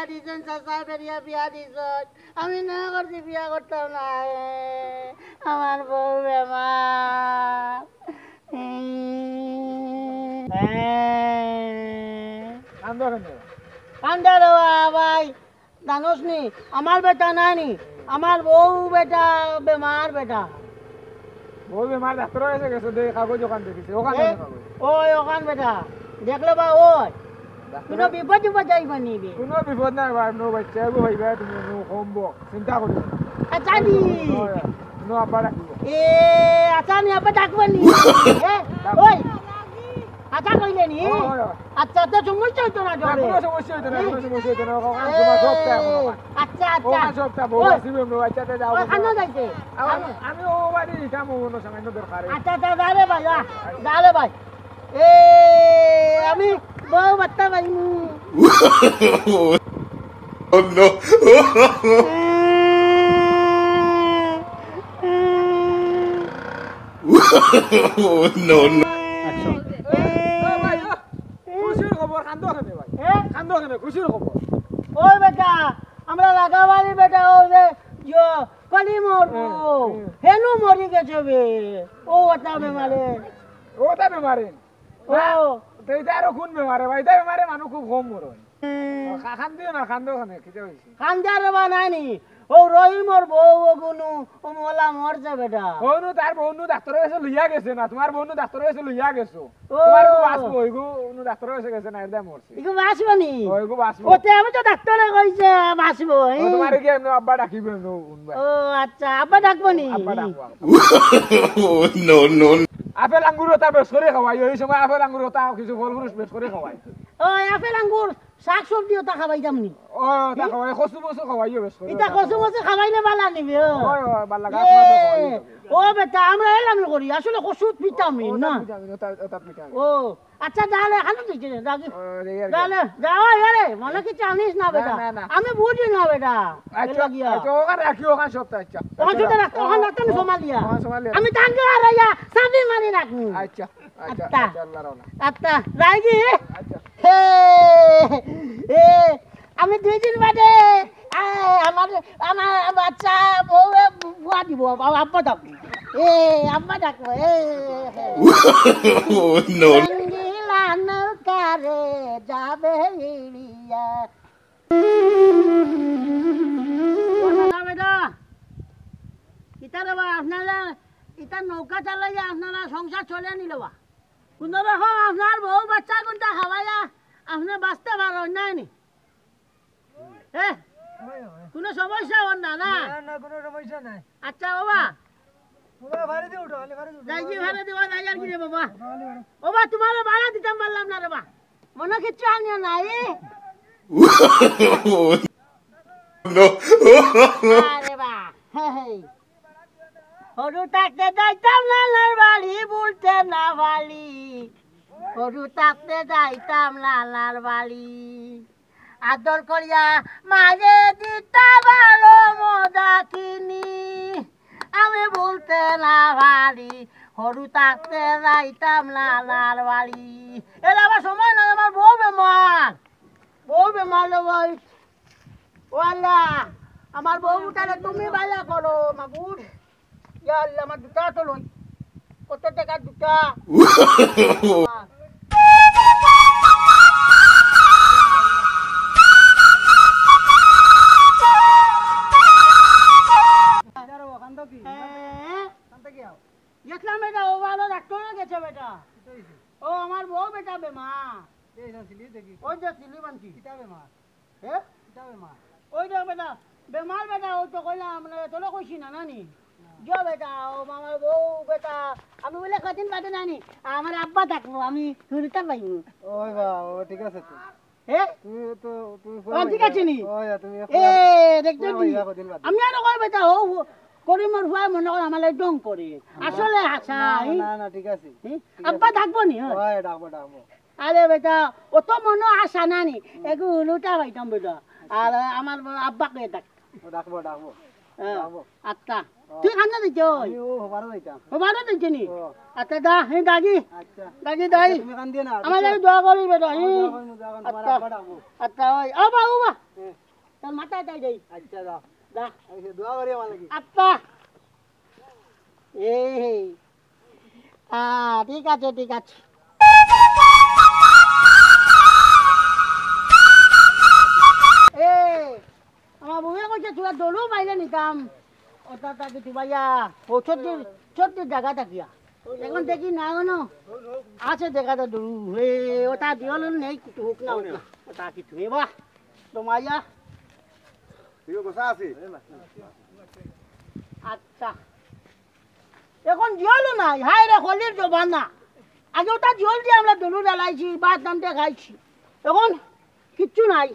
দিছেন চাচা বেরিয়া বিয়া দিছেন আমি না করছি বিয়া করতাম না আমার বউ বেমার কান্দা দেওয়া ভাই জানোস নি আমার বেটা নাই নি আমার বউ বেটা বেমার বেটা বউ বেমার ডাক্তার এসে গেছে দেখ কাগজ ওখান দেখিছে ওখানে ওই ওখান বেটা দেখলে বা ওই কোনো বিপদ বিপদ যাইবা নিবি কোনো বিপদ নাই ভাই নো বাচ্চা গো ভাইবা তুমি নো হোমবো চিন্তা করি আচ্ছা নি নো আব্বা ডাকিব আচ্ছা নি আব্বা ডাকবেন নি ওই আচ্ছা কইলে নি আচ্ছা তো সমস্যা হইতো না জবে কোনো সমস্যা হইতো না কোনো সমস্যা হইতো না ওখানে তোমার সবটা আচ্ছা আচ্ছা ওখানে সবটা বউ আসিবে নো বাচ্চাতে যাও ওখানে যাইতে আমি ও বাড়ি দিতাম ওনো সামান্য দরকার আচ্ছা আচ্ছা যাবে ভাই যাবে ভাই আমি বউ বাচ্চা ভাই Oh no! Oh no no! খুশির খবর কান্দো কেন ভাই কান্দো কেন খুশির খবর ওই বেটা আমরা লাগাবাড়ি বেটা ও যে কলি মরবো হেনু মরি গেছে বে ও ওটা বেমারে ওটা বেমারে ও এইটা আরো কোন বেমারে ভাই এটা বেমারে মানুষ খুব কম মরে কান্দিও না কান্দো কেন কিটা হইছে কান্দার বা নাই নি ও রহিমর বউ গুনু ও মোলা মরছে বেটা বউনু তার বউনু ডাক্তার এসে লইয়া গেছে না তোমার বউনু ডাক্তার এসে লইয়া গেছো তোমার গো বাঁচবো ওইগো উনু ডাক্তার এসে গেছে না এরদা মরছে ইগো বাঁচবো নি ওইগো বাঁচবো ওতে আমি তো ডাক্তারে কইছে বাঁচবো তোমার কি এমনি আব্বা ডাকিবে নো উনবা ও আচ্ছা আব্বা ডাকবো নি আব্বা ডাকবো Oh no no! আপেল আঙ্গুর তা বেশ করে খাওয়াই ওই সময় আপেল আঙ্গুর তা কিছু ফল ফুল বেশ করে খাওয়াই ও আপেল আঙ্গুর শাক সবজিও তা খাবাই যামনি ও তা খাওয়াই কচু বসু খাওয়াইও বেশ করে ইতা কচু মচু খাবাইলে বালা নিবি ও ওই ভাল লাগা খাওয়াই ও বেটা আমরা এলাম করি আসলে কচুত ভিটামিন না ও আচ্ছা যালে খানো দিছে দাগি যালে যাও আরে মনে কি জানিস না বেটা আমি বুঝি না বেটা আচ্ছা আচ্ছা ওখানে রাখিও ওখানে সবটা আচ্ছা ওখানে রাখতে ওখানে রাখতে আমি সোমালিয়া আমি টাঙ্গে আরাইয়া সাবি মারি রাখু আচ্ছা আচ্ছা আচ্ছা আল্লাহ রাওনা আচ্ছা যাইগি আচ্ছা হে এ আমি 2 দিন বাদে আমার আমার বাচ্চা বউ বুয়া দিব আব্বা ডাকবো আব্বা ডাকবো Oh no! নৌকারে যাবে ইড়িয়া বেটা ইটা দেবা আপনারা ইটা নৌকা চালাইয়া আপনারা সংসার চলে নিলবা কোনো রকম আপনার বউ বাচ্চা কোনটা খাওয়াইয়া আপনি বাঁচতে পারেন নাই নি কোনো সমস্যা হন না না কোনো সমস্যা নাই আচ্ছা বাবা ভাড়া দিয়ে উঠো ভাড়া দিয়ে যাইকি ভাড়া দেওয়া যায় আর কি রে বাবা বাবা তোমার ভাড়া দিতাম পারলাম না রে বা মনে কিচ্ছু আনিও নাই No! আরে বা হরু থাকতে যাইতাম লালার বাড়ি বলতে না বাড়ি হরু থাকতে যাইতাম লালার বাড়ি আদর করিয়া মাঝে দিতা ভালো মজা কিনি আমি বলতে না বাড়ি হরু থাকতে যাইতাম লালার বাড়ি এর আবার সময় নয় আমার বউ বেমার লো ভাই ওয়াল্লা আমার বউ উঠালে তুমি বাইলা করো মাগুর ইয়া আল্লাহ আমার দুটা তো লই কত টাকা দুটা গেছিলাম বেটা ও ভালো ডাক্তার গেছে বেটা ও আমার বউ বেটা বেমার ওই যে সিলি বানছি ওই যে বেটা বেমার বেটা ও তো কইলাম তোলে কইছি না নানি যা বেটা ও আমার বউ বেটা আমি বলে কদিন বাদে নানি আমার আব্বা থাকবো আমি শুনতে পাইনি ওই বাবা ঠিক আছে তো ঠিক আছে নি দেখতে আমি আর কই বেটা ও করিমর হুয়া মনে করে আমার ডং করে আসলে হাসা না ঠিক আছে আব্বা থাকবো নি ডাকবো ডাকবো আরে বেটা ও তো মনে আশা নানি একটু লুটা পাইতাম বেটা আর আমার আব্বাকে ডাকবো ডাকবো আচ্ছা তুই খানা দিছ হবারও দিছ নি আচ্ছা দা হে দাগি দাগি দাই আমার লাগে দোয়া করি বেটা আচ্ছা আচ্ছা ওই ও বাবা তোর মাথা দাই দেই আচ্ছা দা দা দোয়া করি আমার লাগি আচ্ছা এই ঠিক আছে ঠিক আছে আমার বউয়ে কইছে তোরা দলু মাইলে নিতাম ওটা তাকে তুবাইয়া ও ছোট্ট জায়গা থাকিয়া এখন দেখি না কোনো আছে দেখাটা দলু হে ওটা দিওল নেই কিছু হোক না ওটা কিছু এবা তোমাইয়া আচ্ছা এখন জিওলও নাই হাই রে হলির জবান না আগে ওটা জিওল দিয়ে আমরা দলু জ্বালাইছি ভাত নামতে খাইছি এখন কিচ্ছু নাই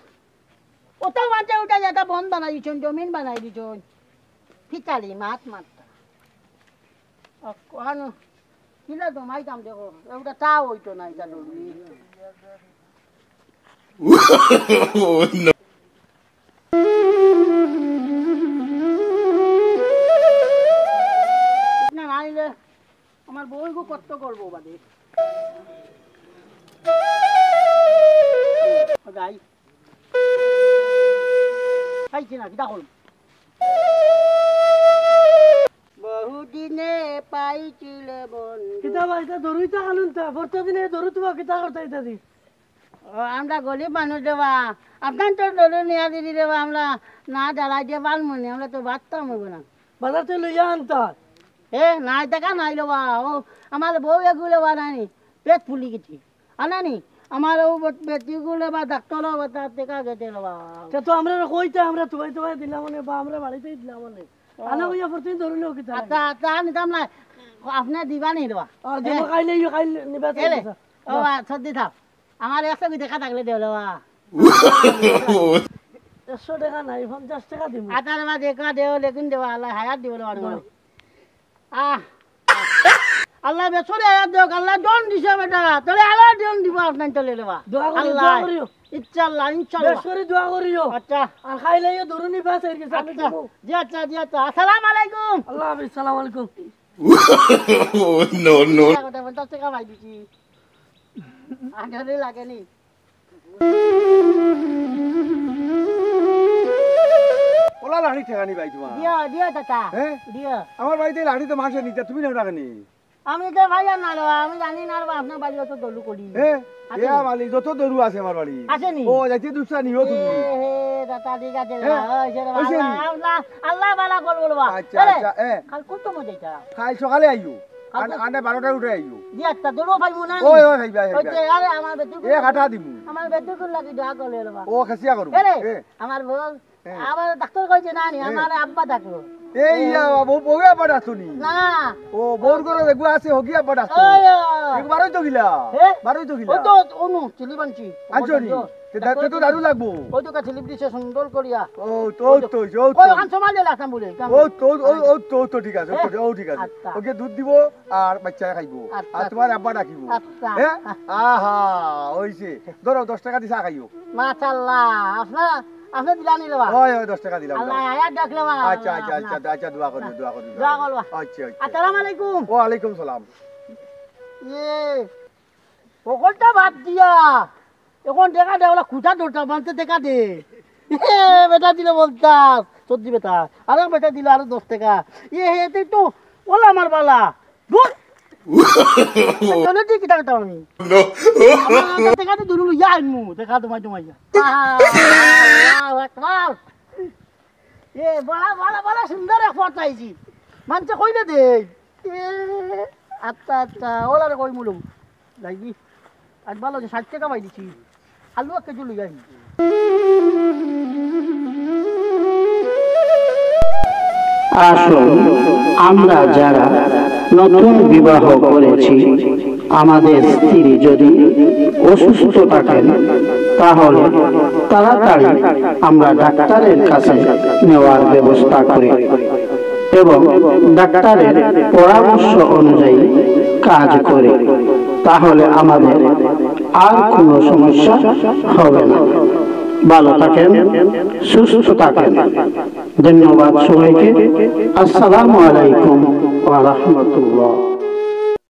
ওটা মাঝে ওটা যেটা বন বানাই দিচ্ছেন জমিন বানাই দিচ্ছেন ফিচালি মাছ মারতা কখনো কিলা তো মাইতাম দেখো ওটা চাও হইতো না এটা দৌড়ি Oh no. না নাইলে আমার বউকে কষ্ট করবো বাদে যাই খাইছি না কিটা করব বহুদিনে পাইছিলে বন কিতা ভাইটা দরুইতা খালুন তা বর্তদিনে দরু তোমা কিতা করতা ইতা দি আমরা গরিব মানুষ দেবা আপনার তো দরু নিয়া দিদি দেবা আমরা না জ্বালাই দিয়ে পারবো না আমরা তো বাঁচতাম হবো না বাজার তো লইয়া আনতা নাই দেখা নাই লবা ও আমার বউ এগুলো বা নানি পেট ফুলি গেছি আনানি আমার ও বেটিগুলো বা ডাক্তার তার টেকা গেছে লবা তা তো আমরা কইতা আমরা তুই তুই দিলাম মানে বা আমরা বাড়িতেই দিলাম মানে আনা কইয়া বর্তদিন দরুলো কিতা আচ্ছা আচ্ছা নিতাম না আপনি দিবা নি দেবা দেবো খাইলে খাইলে নিবা ও সর্দি থাক আমার একশো দেখা থাকলে দেও লবা 100 টাকা নাই 50 টাকা দিব আটার বা দেখা দেও লেকিন দেওয়া আল্লাহ হায়াত দিব লবা আল্লাহ বেসরে হায়াত দেও আল্লাহ দন দিছে বেটা তোরে আল্লাহ দন দিব আপনার চলে লবা দোয়া করি আল্লাহ দোয়া করিও ইনশাআল্লাহ ইনশাআল্লাহ বেশরি দোয়া করিও আচ্ছা আর খাইলে দরু নিবা সাইর গেছে আমি আচ্ছা জি আচ্ছা জি আচ্ছা আসসালামু আলাইকুম আল্লাহ হাফেজ সালাম আলাইকুম Oh no no. কথা বলতে টাকা ভাই দিছি আগে লাগেনি ওলা লাড়ি ঠেকানি ভাই তোমার দিও দিও টাকা হ্যাঁ? দিও আমার বাড়িতে লাড়ি তো মাংস নিতে তুমি নেও টাকা নি আমি তো ভাই না রে আমি জানি না রে আপনার বাড়ি তো দলু করি হ্যাঁ এ মালিক যত দরু আছে আমার বাড়ি আসেনি ও যাইতে দুসরা নিও তুমি দাদা ঠিক আছে হইছে নি? আল্লাহ আল্লাহ বালা করবো বলবা আচ্ছা আচ্ছা কাল কত মজা এটা কাল সকালে আইও আন্ডা 12টায় উঠে আইও জি আচ্ছা দলু ভাই মুনা ওই ওই ভাই ভাই ওই যে আরে আমার বেটু এ কাটা দিমু আমার বেটু কোন লাগি দোয়া করলে বলবা ও খাসিয়া করব এরে আমার বউ আমার ডাক্তার কইছে না নি আমার আব্বা ডাকলো এই বউয়া পড়া শুনি না ও বউর করে দেখবো আছে হগিয়া পড়া ওই বারোই তো গিলা হ্যাঁ? বারোই তো গিলা ওই তো অনু চিলি বানছি আচ্ছা নি তো দারু লাগবো ওই তো চিলি দিছে সুন্দর করিয়া ও তো ওই আন সমাজ লাগাম বলে তো ঠিক আছে ও ঠিক আছে আচ্ছা। ওকে দুধ দিব আর বাচ্চা খাইবো আচ্ছা। আর তোমার আব্বা ডাকিব আচ্ছা। হ্যাঁ আহা ওইছে ধরো 10 টাকা দিছা খাইও মাশাআল্লাহ আপনি দিলানি লবা ওই 10 টাকা দিলাম আল্লাহ আয়াত ডাকলে বা আচ্ছা আচ্ছা আচ্ছা আচ্ছা দোয়া করি দোয়া করবা আচ্ছা আচ্ছা আসসালামু আলাইকুম ওয়া আলাইকুম সালাম পকলটা বাদ দিয়া এখন দেখা দে ওলা খুঁজা ধরতা মানতে দেখা দে বেটা দিলে বলতাম সর্দি বেটা আরো বেটা দিলে আরো 10 টাকা এতে তো ওলা আমার বালা দূর চলে ঠিক টাকা টাকা আমি No. আমার দেখা তো দূর ইয়া আইমু দেখা তোমায় তোমায় বলা বলা বলা সুন্দর এক ফটো আইছি মানছে কইলে দে আচ্ছা আচ্ছা ওলারে কই মুলুম লাগি আজ ভালো যে 60 টাকা পাই দিছি আলু এক কেজি লই আই আসুন আমরা যারা নতুন বিবাহ করেছি আমাদের স্ত্রী যদি অসুস্থ থাকেন তাহলে তাড়াতাড়ি আমরা ডাক্তারের কাছে নেওয়ার ব্যবস্থা করি এবং ডাক্তারের পরামর্শ অনুযায়ী কাজ করে তাহলে আমাদের আর কোনো সমস্যা হবে না। ভালো থাকেন, সুস্থ থাকেন। ধন্যবাদ সবাইকে। আসসালামু আলাইকুম ওয়া রাহমাতুল্লাহ।